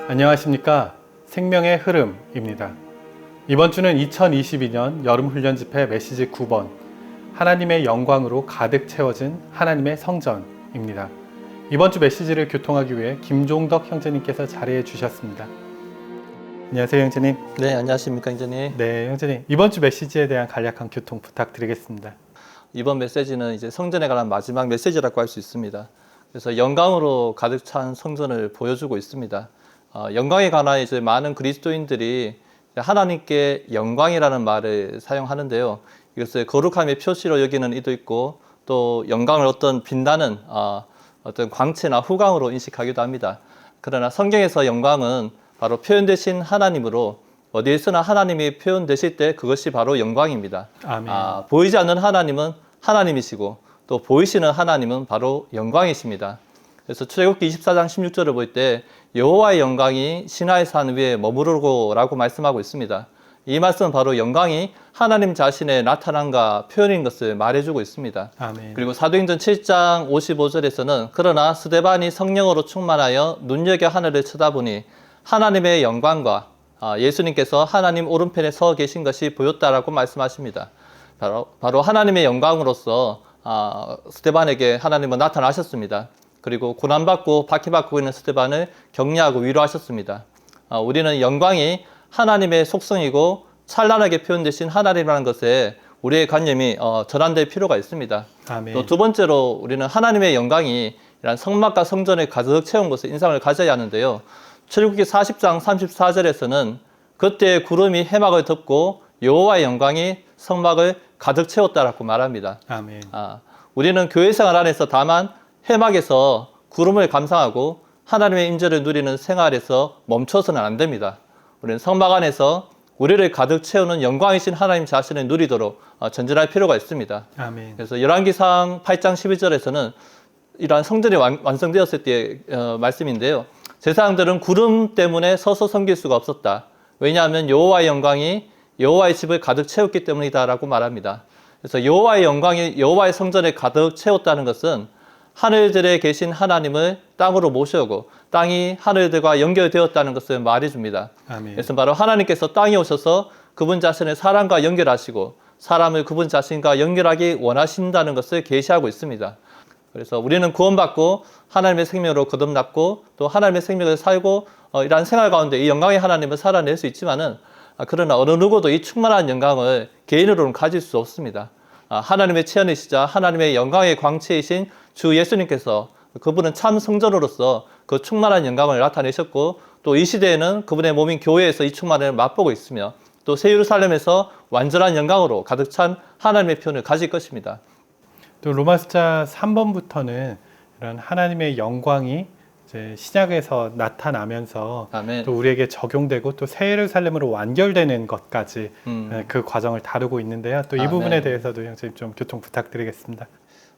안녕하십니까. 생명의 흐름입니다. 이번 주는 2022년 여름훈련 집회 메시지 9번 하나님의 영광으로 가득 채워진 하나님의 성전입니다. 이번 주 메시지를 교통하기 위해 김종덕 형제님께서 자리해 주셨습니다. 안녕하세요, 형제님. 네, 안녕하십니까, 형제님. 네, 형제님. 이번 주 메시지에 대한 간략한 교통 부탁드리겠습니다. 이번 메시지는 이제 성전에 관한 마지막 메시지라고 할 수 있습니다. 그래서 영광으로 가득 찬 성전을 보여주고 있습니다. 영광에 관한 이제 많은 그리스도인들이 하나님께 영광이라는 말을 사용하는데요. 이것을 거룩함의 표시로 여기는 이도 있고, 또 영광을 어떤 빛나는 어떤 광채나 후광으로 인식하기도 합니다. 그러나 성경에서 영광은 바로 표현되신 하나님으로 어디에서나 하나님이 표현되실 때 그것이 바로 영광입니다. 아멘. 보이지 않는 하나님은 하나님이시고 또 보이시는 하나님은 바로 영광이십니다. 그래서 출애굽기 24장 16절을 볼 때 여호와의 영광이 시나이 산 위에 머무르고라고 말씀하고 있습니다. 이 말씀은 바로 영광이 하나님 자신의 나타남과 표현인 것을 말해주고 있습니다. 아멘. 그리고 사도행전 7장 55절에서는 그러나 스데반이 성령으로 충만하여 눈여겨 하늘을 쳐다보니 하나님의 영광과 예수님께서 하나님 오른편에 서 계신 것이 보였다라고 말씀하십니다. 바로 하나님의 영광으로서 스데반에게 하나님은 나타나셨습니다. 그리고 고난받고 박해받고 있는 스데반을 격려하고 위로하셨습니다. 우리는 영광이 하나님의 속성이고 찬란하게 표현되신 하나님이라는 것에 우리의 관념이 전환될 필요가 있습니다. 아멘. 또 두 번째로 우리는 하나님의 영광이 이런 성막과 성전을 가득 채운 것을 인상을 가져야 하는데요. 출애굽기 40장 34절에서는 그때 구름이 해막을 덮고 여호와의 영광이 성막을 가득 채웠다라고 말합니다. 아멘. 우리는 교회 생활 안에서 다만 해막에서 구름을 감상하고 하나님의 임재를 누리는 생활에서 멈춰서는 안 됩니다. 우리는 성막 안에서 우리를 가득 채우는 영광이신 하나님 자신을 누리도록 전진할 필요가 있습니다. 아멘. 그래서 열왕기상 8장 12절에서는 이러한 성전이 완성되었을 때의 말씀인데요. 제사장들은 구름 때문에 서서 섬길 수가 없었다. 왜냐하면 여호와의 영광이 여호와의 집을 가득 채웠기 때문이다라고 말합니다. 그래서 여호와의 영광이 여호와의 성전에 가득 채웠다는 것은 하늘들에 계신 하나님을 땅으로 모셔오고 땅이 하늘들과 연결되었다는 것을 말해줍니다. 아멘. 그래서 바로 하나님께서 땅에 오셔서 그분 자신을 사람과 연결하시고 사람을 그분 자신과 연결하기 원하신다는 것을 계시하고 있습니다. 그래서 우리는 구원받고 하나님의 생명으로 거듭났고 또 하나님의 생명을 살고 이러한 생활 가운데 이 영광의 하나님을 살아낼 수 있지만은 그러나 어느 누구도 이 충만한 영광을 개인으로는 가질 수 없습니다. 하나님의 체현이시자 하나님의 영광의 광채이신 주 예수님께서 그분은 참 성전으로서 그 충만한 영광을 나타내셨고 또 이 시대에는 그분의 몸인 교회에서 이 충만을 맛보고 있으며 또 새 예루살렘에서 완전한 영광으로 가득 찬 하나님의 표현을 가질 것입니다. 또 로마서 3번부터는 이런 하나님의 영광이 이제 신약에서 나타나면서 아멘. 또 우리에게 적용되고 또 새 예루살렘으로 완결되는 것까지 그 과정을 다루고 있는데요. 또 이 아멘. 부분에 대해서도 형님 좀 교통 부탁드리겠습니다.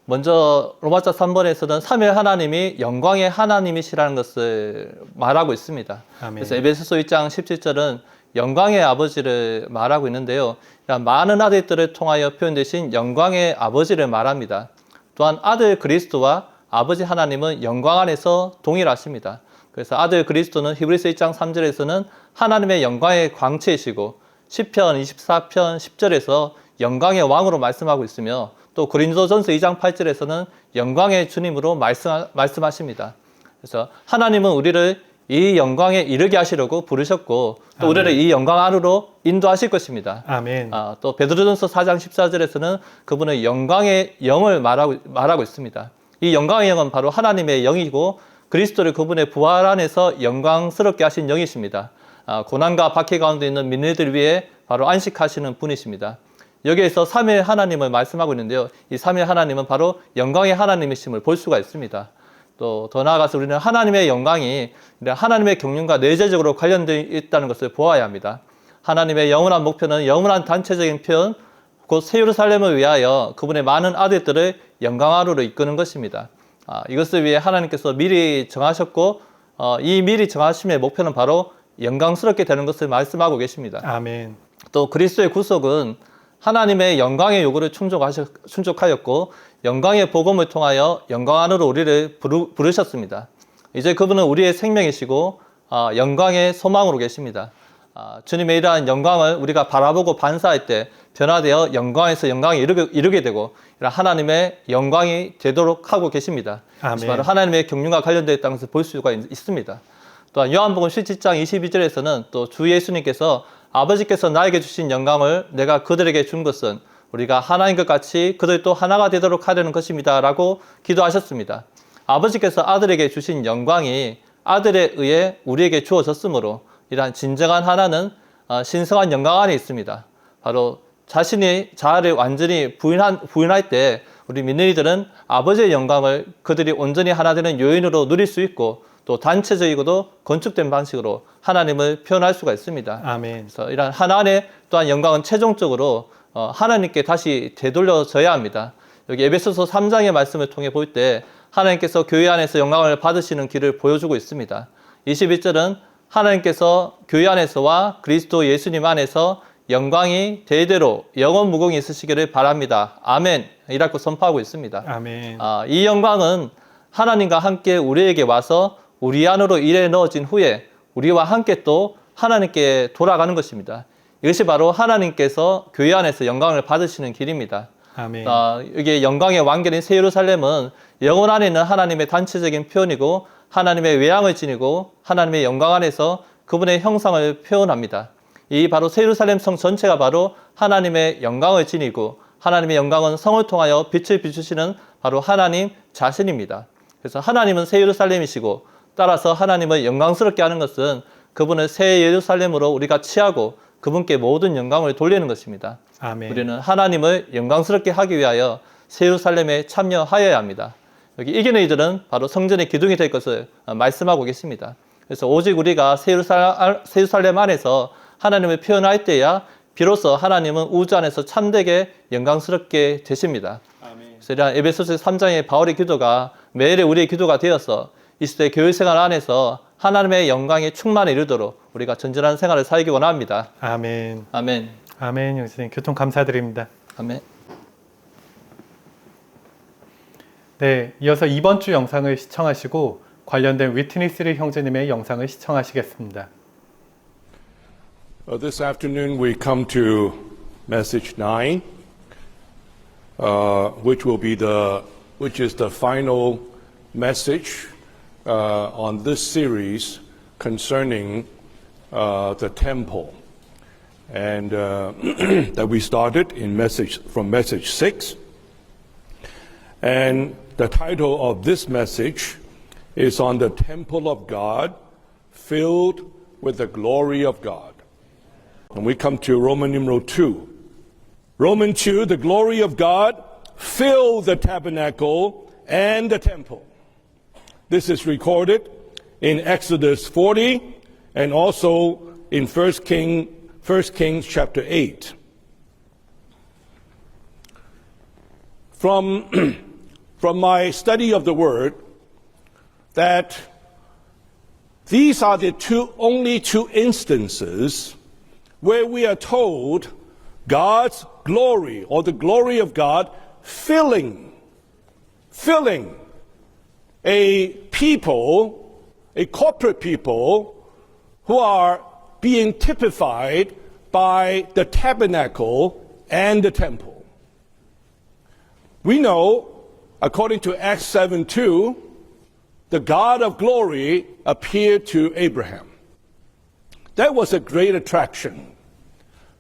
먼저 로마서 3번에서는 삼위 하나님이 영광의 하나님이시라는 것을 말하고 있습니다. 아멘. 그래서 에베소서 1장 17절은 영광의 아버지를 말하고 있는데요. 많은 아들들을 통하여 표현되신 영광의 아버지를 말합니다. 또한 아들 그리스도와 아버지 하나님은 영광 안에서 동일하십니다. 그래서 아들 그리스도는 히브리서 1장 3절에서는 하나님의 영광의 광채이시고 시편 24편 10절에서 영광의 왕으로 말씀하고 있으며 또 고린도전서 2장 8절에서는 영광의 주님으로 말씀하십니다. 그래서 하나님은 우리를 이 영광에 이르게 하시려고 부르셨고 또 아멘. 우리를 이 영광 안으로 인도하실 것입니다. 아멘. 또 베드로전서 4장 14절에서는 그분은 영광의 영을 말하고 있습니다. 이 영광의 영은 바로 하나님의 영이고 그리스도를 그분의 부활 안에서 영광스럽게 하신 영이십니다. 고난과 박해 가운데 있는 민들들 위해 바로 안식하시는 분이십니다. 여기에서 삼위일 하나님을 말씀하고 있는데요. 이 삼위일 하나님은 바로 영광의 하나님이심을 볼 수가 있습니다. 또 더 나아가서 우리는 하나님의 영광이 하나님의 경륜과 내재적으로 관련되어 있다는 것을 보아야 합니다. 하나님의 영원한 목표는 영원한 단체적인 표현, 곧 새 예루살렘을 위하여 그분의 많은 아들들을 영광하루로 이끄는 것입니다. 이것을 위해 하나님께서 미리 정하셨고 이 미리 정하심의 목표는 바로 영광스럽게 되는 것을 말씀하고 계십니다. 아멘. 또 그리스도의 구속은 하나님의 영광의 요구를 충족하였고 영광의 복음을 통하여 영광 안으로 우리를 부르셨습니다. 이제 그분은 우리의 생명이시고 영광의 소망으로 계십니다. 주님의 이러한 영광을 우리가 바라보고 반사할 때 변화되어 영광에서 영광에 이르게 되고 이런 하나님의 영광이 되도록 하고 계십니다. 아멘. 바로 하나님의 경륜과 관련되어 있다는 것을 볼 수가 있습니다. 또한 요한복음 17장 22절에서는 또 주 예수님께서 아버지께서 나에게 주신 영광을 내가 그들에게 준 것은 우리가 하나인 것 같이 그들도 하나가 되도록 하려는 것입니다 라고 기도하셨습니다. 아버지께서 아들에게 주신 영광이 아들에 의해 우리에게 주어졌으므로 이러한 진정한 하나는 신성한 영광 안에 있습니다. 바로 자신이 자아를 완전히 부인할 때 우리 믿는 이들은 아버지의 영광을 그들이 온전히 하나 되는 요인으로 누릴 수 있고 또 단체적이고도 건축된 방식으로 하나님을 표현할 수가 있습니다. 아멘. 그래서 이러한 하나 안에 또한 영광은 최종적으로 하나님께 다시 되돌려져야 합니다. 여기 에베소서 3장의 말씀을 통해 볼 때 하나님께서 교회 안에서 영광을 받으시는 길을 보여주고 있습니다. 21절은 하나님께서 교회 안에서와 그리스도 예수님 안에서 영광이 대대로 영원 무궁히 있으시기를 바랍니다. 아멘. 이라고 선포하고 있습니다. 아멘. 이 영광은 하나님과 함께 우리에게 와서 우리 안으로 일에 넣어진 후에 우리와 함께 또 하나님께 돌아가는 것입니다. 이것이 바로 하나님께서 교회 안에서 영광을 받으시는 길입니다. 아멘. 이게 영광의 왕결인 새 예루살렘은 영혼 안에 있는 하나님의 단체적인 표현이고 하나님의 외양을 지니고 하나님의 영광 안에서 그분의 형상을 표현합니다. 이 바로 새 예루살렘 성 전체가 바로 하나님의 영광을 지니고 하나님의 영광은 성을 통하여 빛을 비추시는 바로 하나님 자신입니다. 그래서 하나님은 새 예루살렘이시고 따라서 하나님을 영광스럽게 하는 것은 그분을 새 예루살렘으로 우리가 취하고 그분께 모든 영광을 돌리는 것입니다. 아멘. 우리는 하나님을 영광스럽게 하기 위하여 새 예루살렘에 참여하여야 합니다. 여기 이기는 이들은 바로 성전의 기둥이 될 것을 말씀하고 계십니다. 그래서 오직 우리가 새 예루살렘 안에서 하나님을 표현할 때야 비로소 하나님은 우주 안에서 참되게 영광스럽게 되십니다. 아멘. 그래서 이러한 에베소서 3장의 바울의 기도가 매일의 우리의 기도가 되어서 이 시대 교회 생활 안에서 하나님의 영광에 충만에 이르도록 우리가 전진한 생활을 살기 원합니다. 아멘. 아멘. 아멘. 형제님 교통 감사드립니다. 아멘. 네, 이어서 이번 주 영상을 시청하시고 관련된 위트니스리 형제님의 영상을 시청하시겠습니다. This afternoon we come to message 9, which is the final message on this series concerning the temple, and that we started from message 6, and the title of this message is on the temple of God filled with the glory of God. And we come to Roman numeral 2. Romans 2, the glory of God filled the tabernacle and the temple. This is recorded in Exodus 40 and also in 1 Kings chapter 8. From my study of the Word, that these are the only two instances where we are told God's glory or the glory of God filling a people, a corporate people who are being typified by the tabernacle and the temple. We know, according to Acts 7:2, the God of glory appeared to Abraham. That was a great attraction.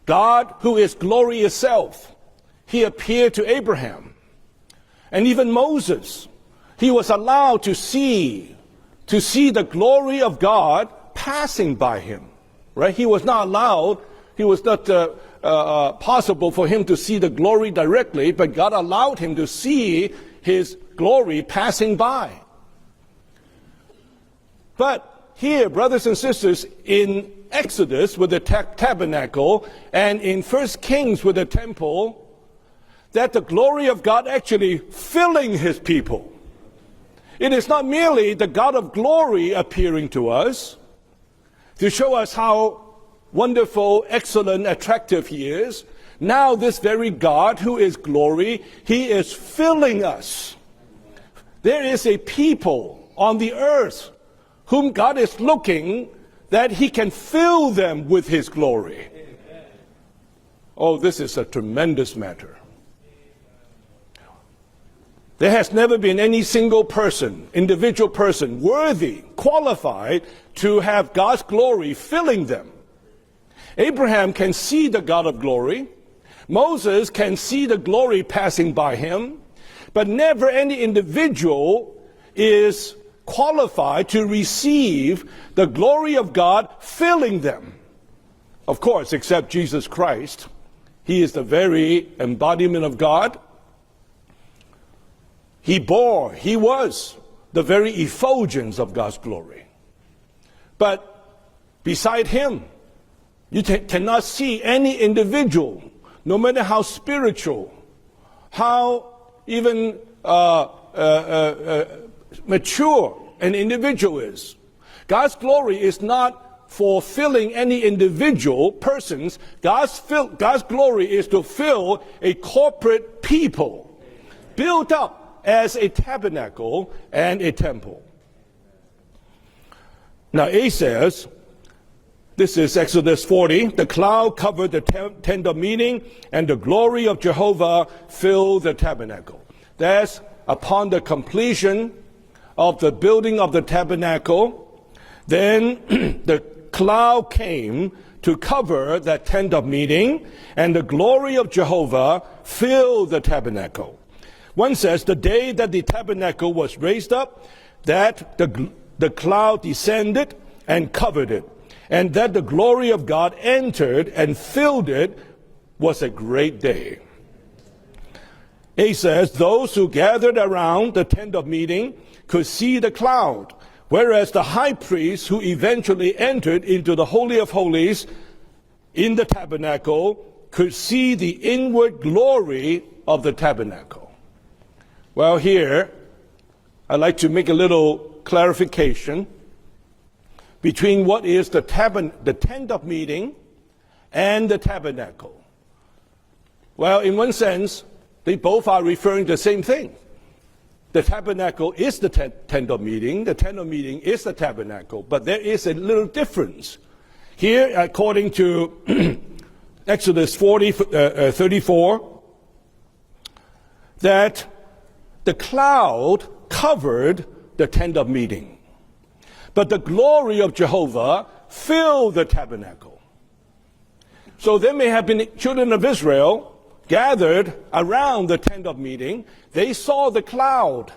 God, who is glory itself, he appeared to Abraham. And even Moses, he was allowed to see the glory of God passing by him. Right? He was not possible for him to see the glory directly, but God allowed him to see his glory passing by. But here, brothers and sisters, in Exodus with the tabernacle and in 1 Kings with the temple, that the glory of God actually filling his people. It is not merely the God of glory appearing to us to show us how wonderful, excellent, attractive he is. Now this very God who is glory, he is filling us. There is a people on the earth whom God is looking that he can fill them with his glory. Oh, this is a tremendous matter. There has never been any single person, individual person, worthy, qualified to have God's glory filling them. Abraham can see the God of glory. Moses can see the glory passing by him. But never any individual is qualified to receive the glory of God filling them. Of course, except Jesus Christ. He is the very embodiment of God. He was the very effulgence of God's glory. But beside him, you cannot see any individual, no matter how spiritual, how even mature an individual is. God's glory is not for filling any individual persons. God's glory is to fill a corporate people, built up as a tabernacle and a temple. Now, A says, this is Exodus 40, the cloud covered the tent of meeting, and the glory of Jehovah filled the tabernacle. That's upon the completion of the building of the tabernacle. Then the cloud came to cover that tent of meeting, and the glory of Jehovah filled the tabernacle. One says, the day that the tabernacle was raised up, that the cloud descended and covered it, and that the glory of God entered and filled it, was a great day. A says, those who gathered around the tent of meeting could see the cloud, whereas the high priest who eventually entered into the Holy of Holies in the tabernacle could see the inward glory of the tabernacle. Well, here, I'd like to make a little clarification between what is the tent of meeting and the tabernacle. Well, in one sense, they both are referring to the same thing. The tabernacle is the tent of meeting. The tent of meeting is the tabernacle. But there is a little difference. Here, according to Exodus 34, that the cloud covered the tent of meeting, but the glory of Jehovah filled the tabernacle. So there may have been children of Israel gathered around the tent of meeting. They saw the cloud.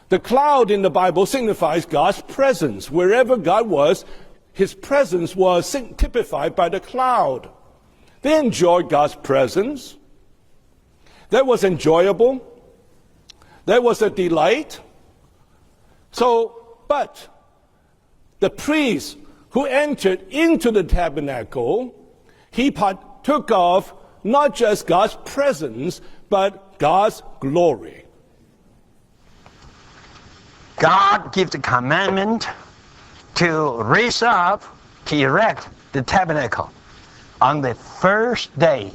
The cloud in the Bible signifies God's presence. Wherever God was, his presence was typified by the cloud. They enjoyed God's presence. That was enjoyable. That was a delight. But the priest who entered into the tabernacle, he partook of not just God's presence, but God's glory. God gave the commandment to raise up, to erect the tabernacle on the first day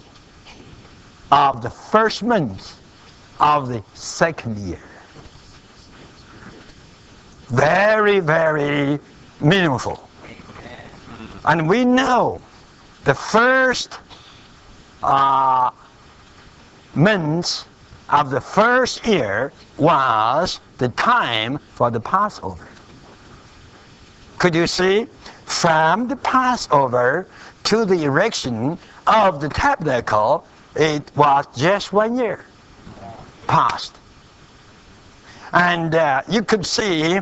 of the first month of the second year. Very, very meaningful. And we know the first month of the first year was the time for the Passover. Could you see? From the Passover to the erection of the tabernacle, it was just 1 year passed. And you could see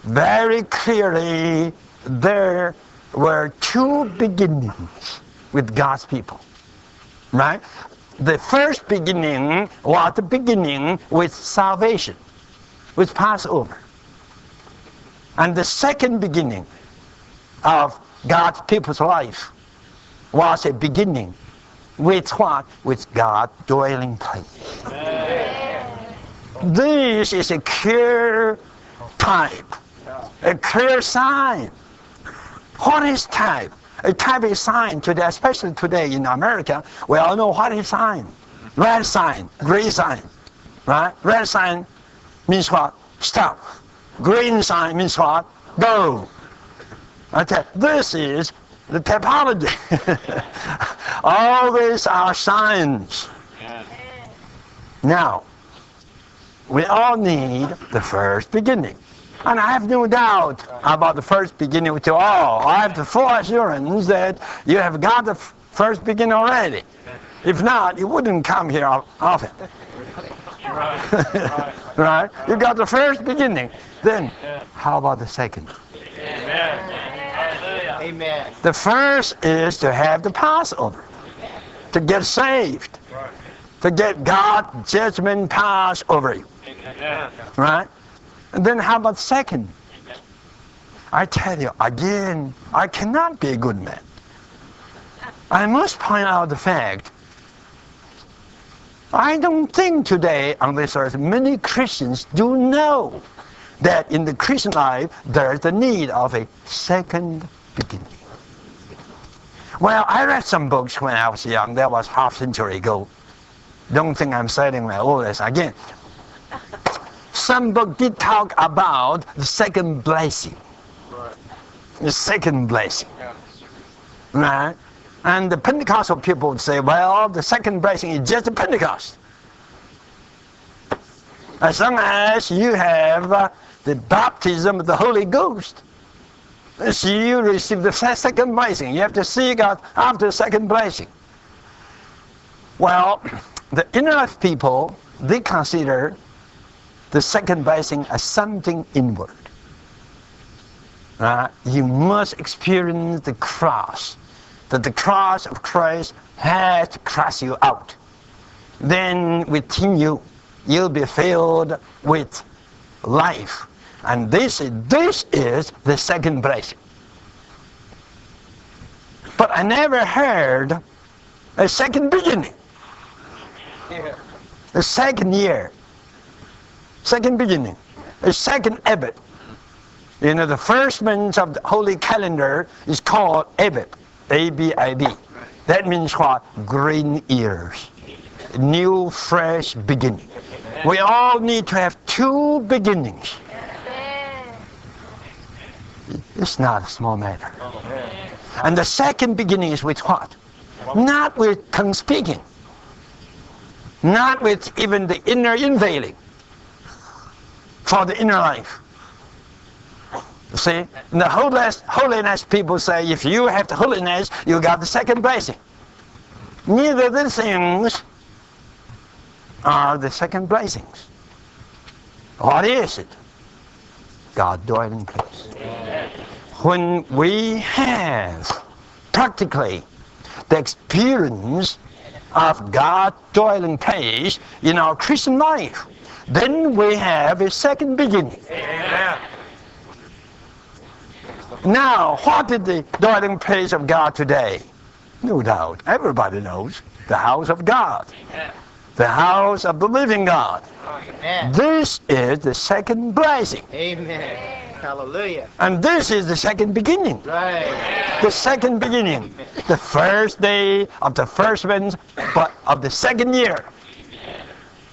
very clearly there were two beginnings with God's people, right? The first beginning was the beginning with salvation, with Passover. And the second beginning of God's people's life was a beginning with what? With God's dwelling place. This is a clear type, a clear sign. What is type? A type is sign today, especially today in America. We all know what is sign. Red sign, green sign, right? Red sign means what? Stop. Green sign means what? Go. This is the typology. All these are signs. Now, we all need the first beginning. And I have no doubt about the first beginning with you all. I have the full assurance that you have got the first beginning already. If not, you wouldn't come here often. Right? You got the first beginning. Then, how about the second? Amen. The first is to have the Passover, to get saved, to get God's judgment pass over you. Right? And then how about second? I tell you again, I cannot be a good man. I must point out the fact, I don't think today on this earth many Christians do know that in the Christian life there is the need of a second beginning. Well, I read some books when I was young. That was half a century ago. Don't think I'm saying my oldest again. Some book did talk about the second blessing. The second blessing. Right? And the Pentecostal people would say, well, the second blessing is just the Pentecost. As long as you have the baptism of the Holy Ghost, so you receive the second blessing. You have to see God after the second blessing. Well, the inner life people, they consider the second blessing as something inward. You must experience the cross, that the cross of Christ has to crush you out. Then within you, you'll be filled with life. And this is the second blessing. But I never heard a second beginning. A second year. Second beginning. A second Abib. You know, the first month of the holy calendar is called Abib. A-B-I-B. That means what? Green ears. New, fresh beginning. We all need to have two beginnings. It's not a small matter. And the second beginning is with what? Not with tongue speaking. Not with even the inner unveiling. For the inner life. See? The holiness people say, if you have the holiness, you got the second blessing. Neither of these things are the second blessings. What is it? God dwelling place. When we have practically the experience of God dwelling place in our Christian life, then we have a second beginning. Amen. Now, what is the dwelling place of God today? No doubt, everybody knows, the house of God. The house of the living God. Amen. This is the second blessing. Amen. Hallelujah. And this is the second beginning. Right. The second beginning. The first day of the first month, but of the second year.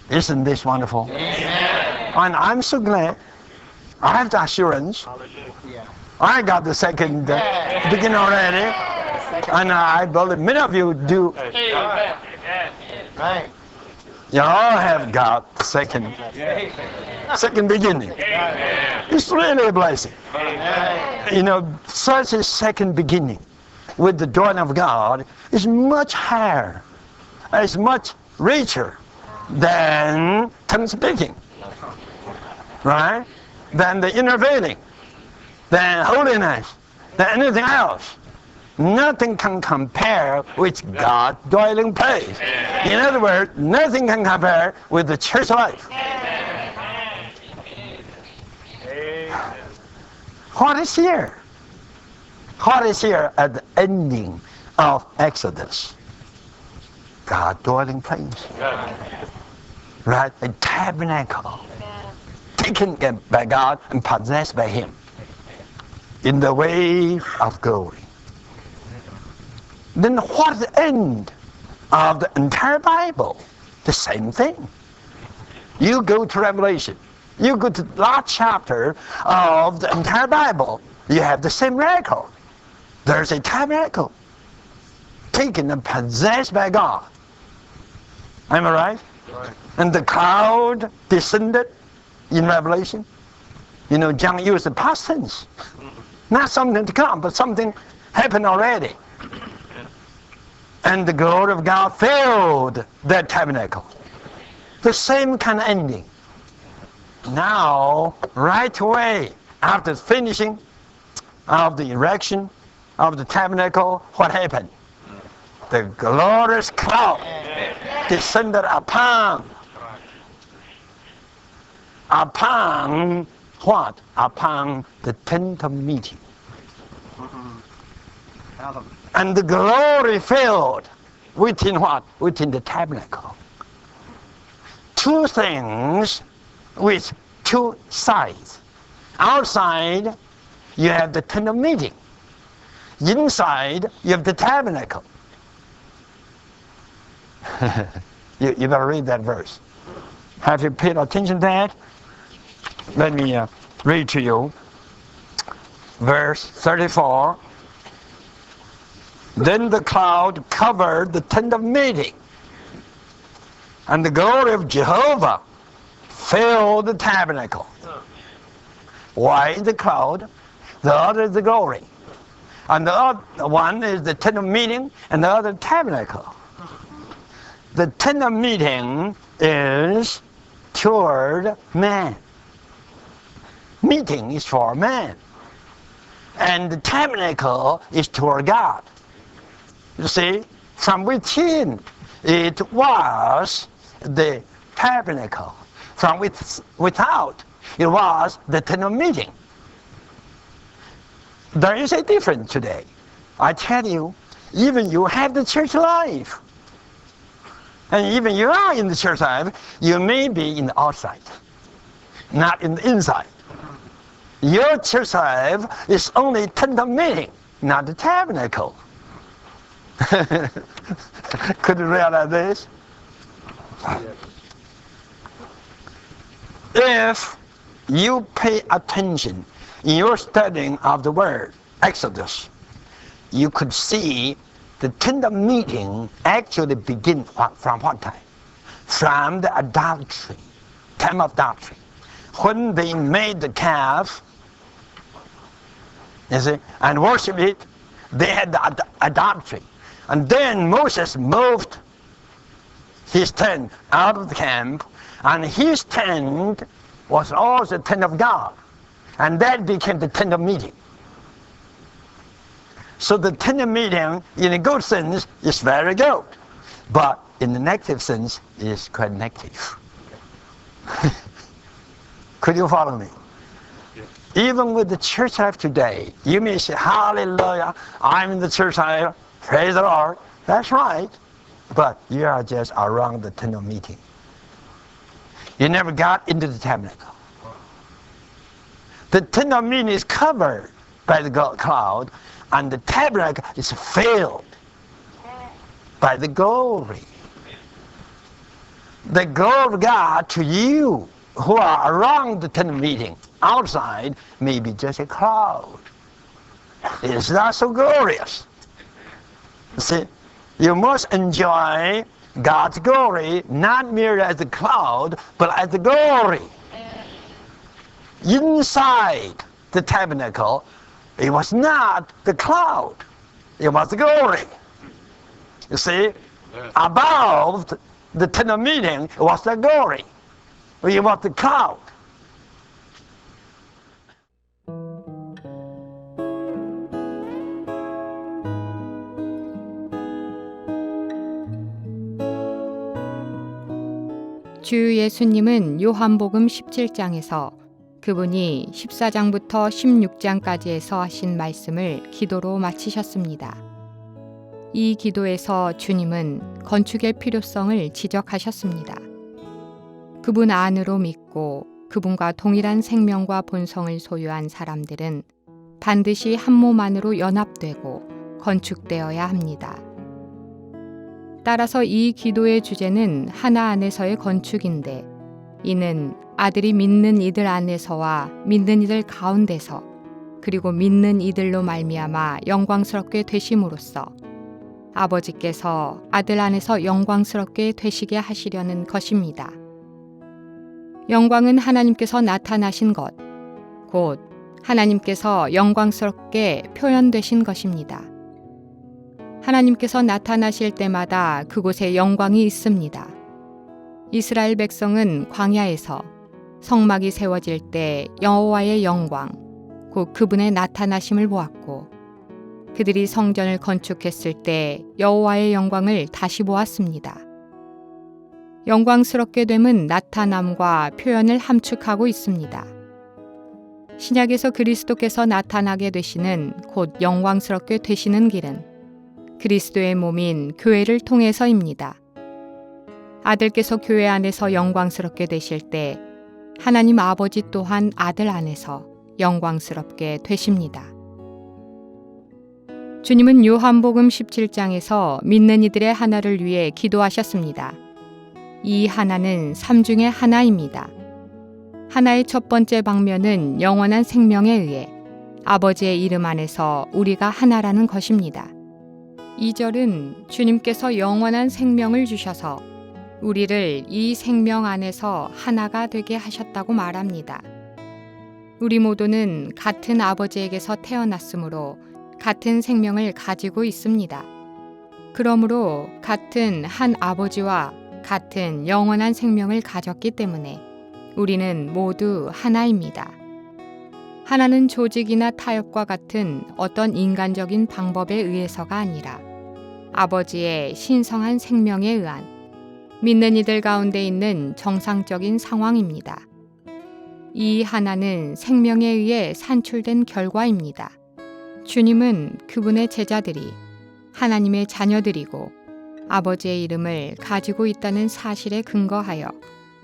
Isn't this wonderful? Amen. And I'm so glad. I have the assurance. I got the second beginning already. And I believe many of you do. Right. You all have got the second beginning. It's really a blessing. You know, such a second beginning with the dwelling of God is much higher, is much richer than tongue speaking, right? Than the inner veiling, than holiness, than anything else. Nothing can compare with God's dwelling place. In other words, nothing can compare with the church life. What is here? What is here at the ending of Exodus? God's dwelling place. Right? A tabernacle. Taken by God and possessed by Him. In the way of glory. Then what's the end of the entire Bible? The same thing. You go to Revelation. You go to the last chapter of the entire Bible. you have the same record. There's a tabernacle taken and possessed by God. Am I right? Right. And the cloud descended in Revelation. You know, John used the past tense. Not something to come, but something happened already. And the glory of God filled that tabernacle. The same kind of ending. Now, right away, after finishing of the erection of the tabernacle, what happened? The glorious cloud descended upon what? Upon the tent of meeting. And the glory filled within what? Within the tabernacle. Two things with two sides. Outside, you have the tent of meeting. Inside, you have the tabernacle. You better read that verse. Have you paid attention to that? Let me read to you. Verse 34. Then the cloud covered the tent of meeting, and the glory of Jehovah filled the tabernacle. Why the cloud? The other is the glory. And the other one is the tent of meeting, and the other tabernacle. The tent of meeting is toward man. Meeting is for man. And the tabernacle is toward God. You see, from within it was the tabernacle. From without it was the tent of meeting. There is a difference today. I tell you, even you have the church life. And even you are in the church life, you may be in the outside, not in the inside. Your church life is only tent of meeting, not the tabernacle. Could you realize this? If you pay attention in your studying of the word, Exodus, you could see the tent of meeting actually begin from what time? From the adultery, time of adultery. When they made the calf, you see, and worshiped it, they had the adultery. And then Moses moved his tent out of the camp, and his tent was also the tent of God. And that became the tent of meeting. So the tent of meeting, in a good sense, is very good. But in the negative sense, it is quite negative. Could you follow me? Even with the church life today, you may say, hallelujah, I'm in the church life, praise the Lord. That's right. But you are just around the tent of meeting. You never got into the tabernacle. The tent of meeting is covered by the cloud, and the tabernacle is filled by the glory. The glory of God to you who are around the tent of meeting, outside, may be just a cloud. It's not so glorious. You see, you must enjoy God's glory not merely as a cloud, but as the glory. Inside the tabernacle, it was not the cloud, it was the glory. You see, above the tent of meeting, it was the glory. It was the cloud. 주 예수님은 요한복음 17장에서 그분이 14장부터 16장까지에서 하신 말씀을 기도로 마치셨습니다. 이 기도에서 주님은 건축의 필요성을 지적하셨습니다. 그분 안으로 믿고 그분과 동일한 생명과 본성을 소유한 사람들은 반드시 한 몸 안으로 연합되고 건축되어야 합니다. 따라서 이 기도의 주제는 하나 안에서의 건축인데, 이는 아들이 믿는 이들 안에서와 믿는 이들 가운데서 그리고 믿는 이들로 말미암아 영광스럽게 되심으로써 아버지께서 아들 안에서 영광스럽게 되시게 하시려는 것입니다. 영광은 하나님께서 나타나신 것, 곧 하나님께서 영광스럽게 표현되신 것입니다. 하나님께서 나타나실 때마다 그곳에 영광이 있습니다. 이스라엘 백성은 광야에서 성막이 세워질 때 여호와의 영광, 곧 그분의 나타나심을 보았고, 그들이 성전을 건축했을 때 여호와의 영광을 다시 보았습니다. 영광스럽게 됨은 나타남과 표현을 함축하고 있습니다. 신약에서 그리스도께서 나타나게 되시는 곧 영광스럽게 되시는 길은 그리스도의 몸인 교회를 통해서입니다. 아들께서 교회 안에서 영광스럽게 되실 때 하나님 아버지 또한 아들 안에서 영광스럽게 되십니다. 주님은 요한복음 17장에서 믿는 이들의 하나를 위해 기도하셨습니다. 이 하나는 삼 중에 하나입니다. 하나의 첫 번째 방면은 영원한 생명에 의해 아버지의 이름 안에서 우리가 하나라는 것입니다. 2절은 주님께서 영원한 생명을 주셔서 우리를 이 생명 안에서 하나가 되게 하셨다고 말합니다. 우리 모두는 같은 아버지에게서 태어났으므로 같은 생명을 가지고 있습니다. 그러므로 같은 한 아버지와 같은 영원한 생명을 가졌기 때문에 우리는 모두 하나입니다. 하나는 조직이나 타협과 같은 어떤 인간적인 방법에 의해서가 아니라 아버지의 신성한 생명에 의한 믿는 이들 가운데 있는 정상적인 상황입니다. 이 하나는 생명에 의해 산출된 결과입니다. 주님은 그분의 제자들이 하나님의 자녀들이고 아버지의 이름을 가지고 있다는 사실에 근거하여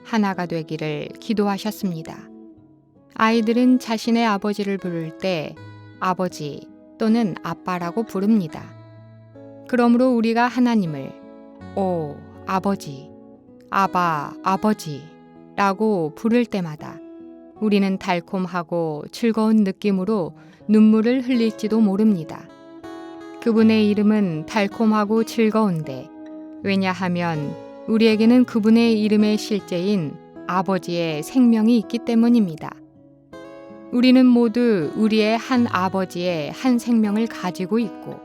하나가 되기를 기도하셨습니다. 아이들은 자신의 아버지를 부를 때 아버지 또는 아빠라고 부릅니다. 그러므로 우리가 하나님을 오 아버지, 아바 아버지 라고 부를 때마다 우리는 달콤하고 즐거운 느낌으로 눈물을 흘릴지도 모릅니다. 그분의 이름은 달콤하고 즐거운데 왜냐하면 우리에게는 그분의 이름의 실제인 아버지의 생명이 있기 때문입니다. 우리는 모두 우리의 한 아버지의 한 생명을 가지고 있고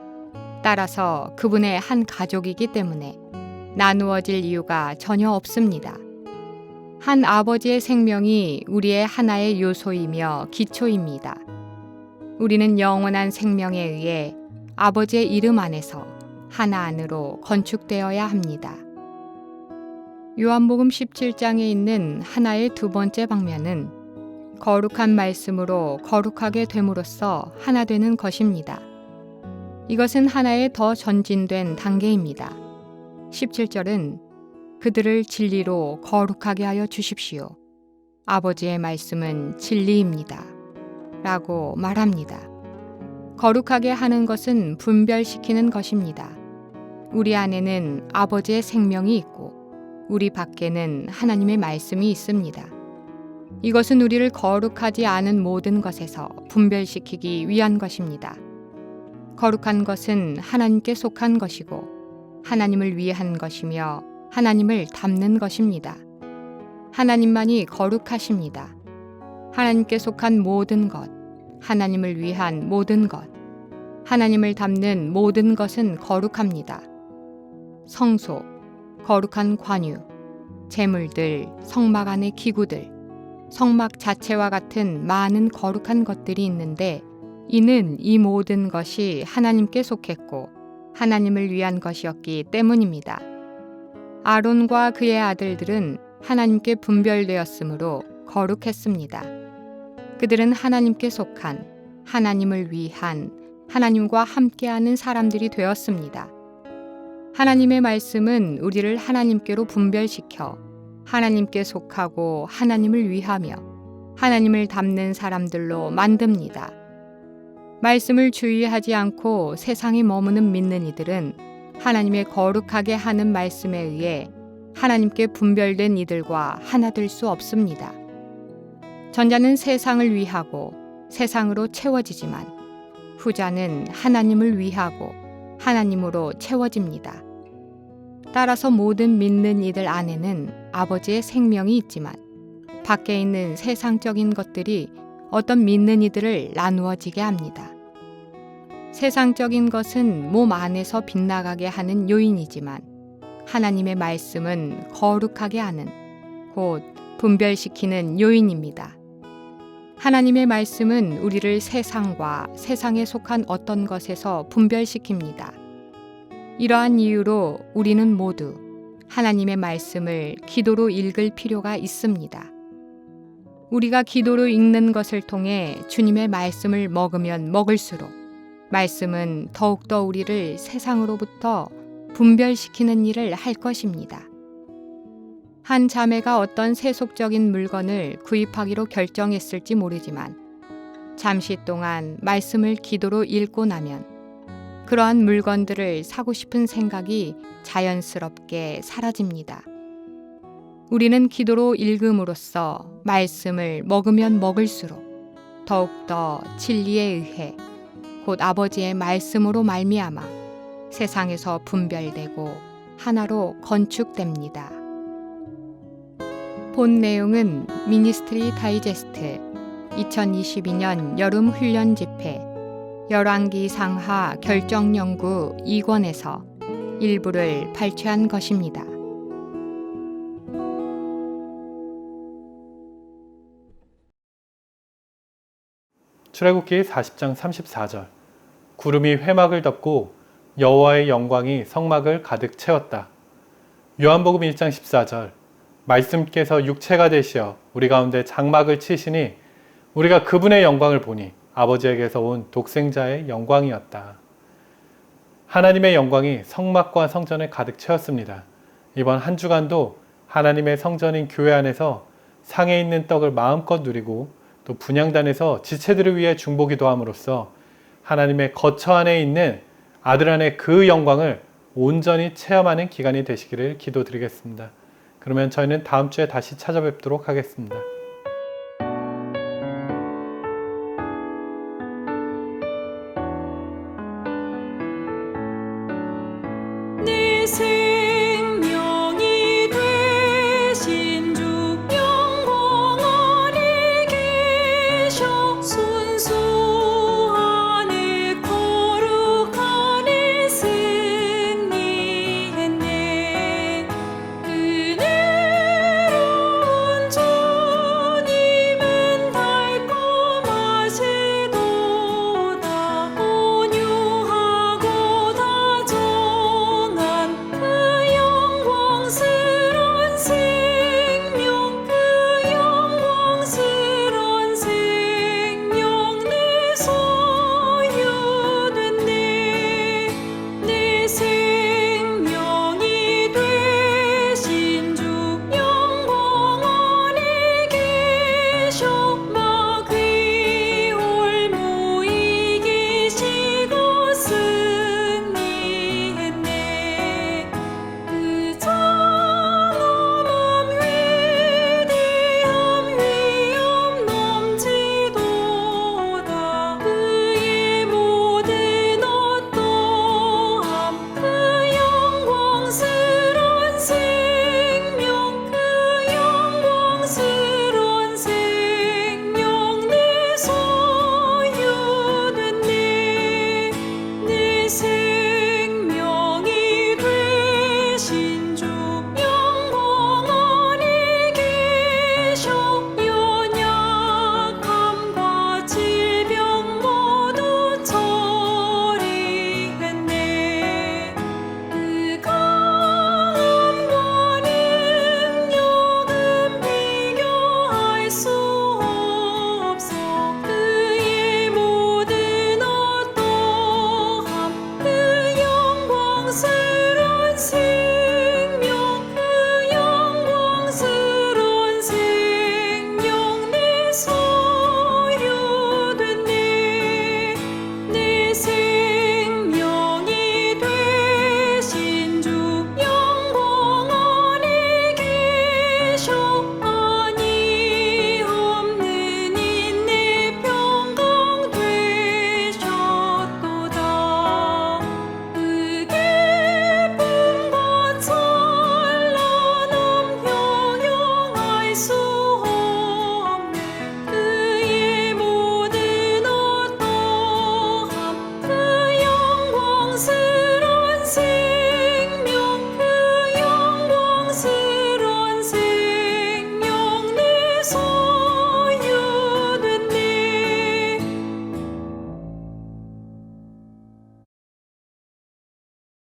따라서 그분의 한 가족이기 때문에 나누어질 이유가 전혀 없습니다. 한 아버지의 생명이 우리의 하나의 요소이며 기초입니다. 우리는 영원한 생명에 의해 아버지의 이름 안에서 하나 안으로 건축되어야 합니다. 요한복음 17장에 있는 하나의 두 번째 방면은 거룩한 말씀으로 거룩하게 됨으로써 하나 되는 것입니다. 이것은 하나의 더 전진된 단계입니다. 17절은 그들을 진리로 거룩하게 하여 주십시오. 아버지의 말씀은 진리입니다. 라고 말합니다. 거룩하게 하는 것은 분별시키는 것입니다. 우리 안에는 아버지의 생명이 있고 우리 밖에는 하나님의 말씀이 있습니다. 이것은 우리를 거룩하지 않은 모든 것에서 분별시키기 위한 것입니다. 거룩한 것은 하나님께 속한 것이고 하나님을 위한 것이며 하나님을 닮는 것입니다. 하나님만이 거룩하십니다. 하나님께 속한 모든 것, 하나님을 위한 모든 것, 하나님을 닮는 모든 것은 거룩합니다. 성소, 거룩한 관유, 제물들, 성막 안의 기구들, 성막 자체와 같은 많은 거룩한 것들이 있는데 이는 이 모든 것이 하나님께 속했고 하나님을 위한 것이었기 때문입니다. 아론과 그의 아들들은 하나님께 분별되었으므로 거룩했습니다. 그들은 하나님께 속한, 하나님을 위한, 하나님과 함께하는 사람들이 되었습니다. 하나님의 말씀은 우리를 하나님께로 분별시켜 하나님께 속하고 하나님을 위하며 하나님을 닮는 사람들로 만듭니다. 말씀을 주의하지 않고 세상에 머무는 믿는 이들은 하나님의 거룩하게 하는 말씀에 의해 하나님께 분별된 이들과 하나 될 수 없습니다. 전자는 세상을 위하고 세상으로 채워지지만 후자는 하나님을 위하고 하나님으로 채워집니다. 따라서 모든 믿는 이들 안에는 아버지의 생명이 있지만 밖에 있는 세상적인 것들이 어떤 믿는 이들을 나누어지게 합니다. 세상적인 것은 몸 안에서 빗나가게 하는 요인이지만 하나님의 말씀은 거룩하게 하는, 곧 분별시키는 요인입니다. 하나님의 말씀은 우리를 세상과 세상에 속한 어떤 것에서 분별시킵니다. 이러한 이유로 우리는 모두 하나님의 말씀을 기도로 읽을 필요가 있습니다. 우리가 기도로 읽는 것을 통해 주님의 말씀을 먹으면 먹을수록 말씀은 더욱더 우리를 세상으로부터 분별시키는 일을 할 것입니다. 한 자매가 어떤 세속적인 물건을 구입하기로 결정했을지 모르지만 잠시 동안 말씀을 기도로 읽고 나면 그러한 물건들을 사고 싶은 생각이 자연스럽게 사라집니다. 우리는 기도로 읽음으로써 말씀을 먹으면 먹을수록 더욱더 진리에 의해 곧 아버지의 말씀으로 말미암아 세상에서 분별되고 하나로 건축됩니다. 본 내용은 미니스트리 다이제스트 2022년 여름 훈련 집회 열왕기 상하 결정연구 2권에서 일부를 발췌한 것입니다. 출애굽기 40장 34절 구름이 회막을 덮고 여호와의 영광이 성막을 가득 채웠다. 요한복음 1장 14절 말씀께서 육체가 되시어 우리 가운데 장막을 치시니 우리가 그분의 영광을 보니 아버지에게서 온 독생자의 영광이었다. 하나님의 영광이 성막과 성전을 가득 채웠습니다. 이번 한 주간도 하나님의 성전인 교회 안에서 상에 있는 떡을 마음껏 누리고 또 분향단에서 지체들을 위해 중보기도 함으로써 하나님의 거처 안에 있는 아들 안에 그 영광을 온전히 체험하는 기간이 되시기를 기도드리겠습니다. 그러면 저희는 다음 주에 다시 찾아뵙도록 하겠습니다.